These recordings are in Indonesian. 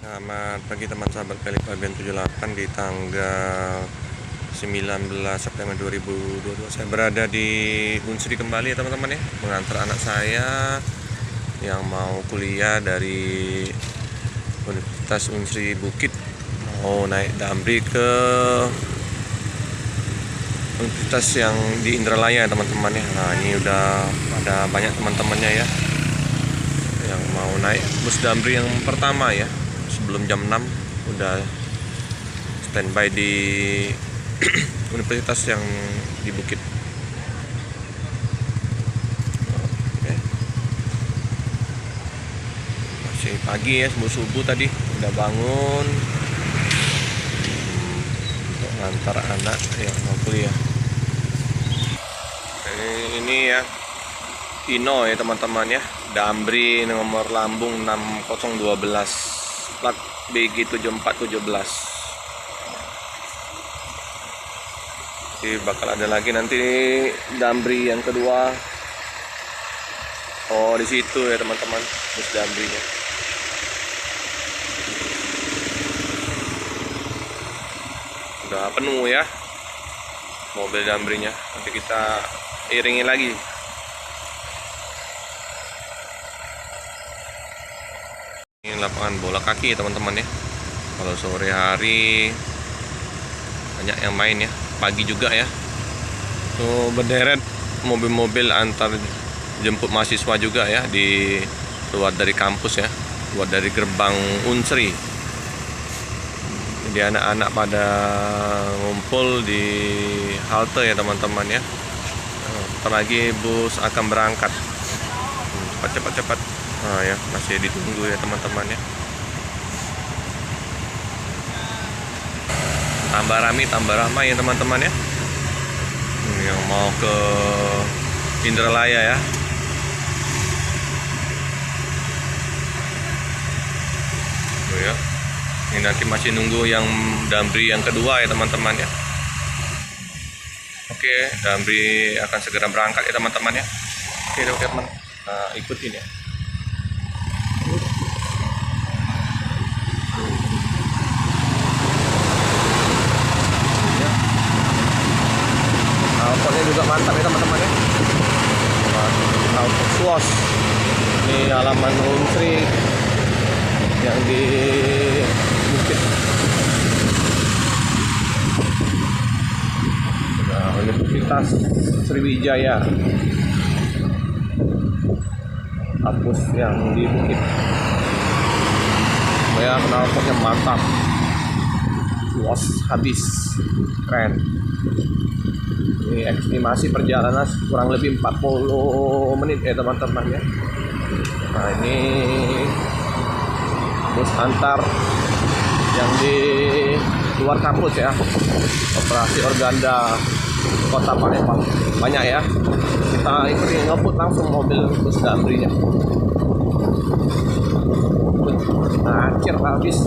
Selamat pagi teman sahabat Kalifabian 78 di tanggal 19 September 2022. Saya berada di Unsri kembali ya teman-teman ya, mengantar anak saya yang mau kuliah dari Universitas Unsri Bukit, mau naik Damri ke universitas yang di Indralaya ya teman-teman ya. Nah ini udah ada banyak teman-temannya ya yang mau naik bus Damri yang pertama ya. Sebelum jam 6 udah standby di universitas yang di Bukit. Oke. Masih pagi ya, subuh-subuh tadi udah bangun untuk ngantar anak yang mau kuliah. Ini ya Kino ya teman-teman ya, Damri nomor lambung 6012, plat BG7417. Jadi bakal ada lagi nanti Damri yang kedua. Oh di situ ya teman-teman bus Damrinya. Udah penuh ya mobil Damrinya. Nanti kita iringi lagi. Ini lapangan bola kaki ya teman-teman ya. Kalau sore hari banyak yang main ya, pagi juga ya. Tuh berderet mobil-mobil antar jemput mahasiswa juga ya, di luar dari kampus ya, luar dari gerbang Unsri. Jadi anak-anak pada ngumpul di halte ya teman-teman ya. Ntar lagi bus akan berangkat. Cepat. Nah ya, masih ditunggu ya teman-teman ya. Tambah ramai ya teman-teman ya. Ini yang mau ke Indralaya ya. Tuh ya. Ini nanti masih nunggu yang Damri yang kedua ya teman-teman ya. Oke, Damri akan segera berangkat ya teman-teman ya. Oke teman, nah, ikutin ya. Knalpotnya juga mantap ya teman-teman ya. Knalpot Swoosh. Ini halaman Unsri yang di Bukit. Nah, Universitas Sriwijaya, kampus yang di Bukit. Ya, knalpotnya mantap. Swoosh habis, keren. Ini estimasi perjalanan kurang lebih 40 menit ya teman-teman ya. Nah ini bus antar yang di luar kampus ya, operasi Organda Kota Palembang. Banyak ya, kita ikuti ngebut langsung mobil bus Damrinya. Nah akhir habis,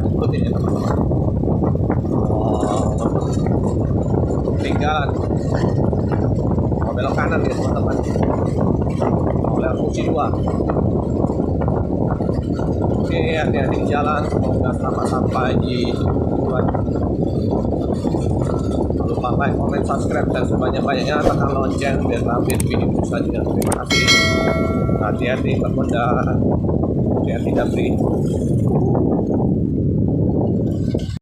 ikutin ya teman-teman. Tinggalan mau belok kanan ya teman-teman, mau lewat fungsi 2. Oke, hati-hati di jalan, semoga selamat sampai di tujuan. Jangan lupa like, comment, subscribe, dan sebanyak-banyaknya tekan lonceng biar update video selanjutnya. Terima kasih. Hati-hati berkendara, hati-hati Damri.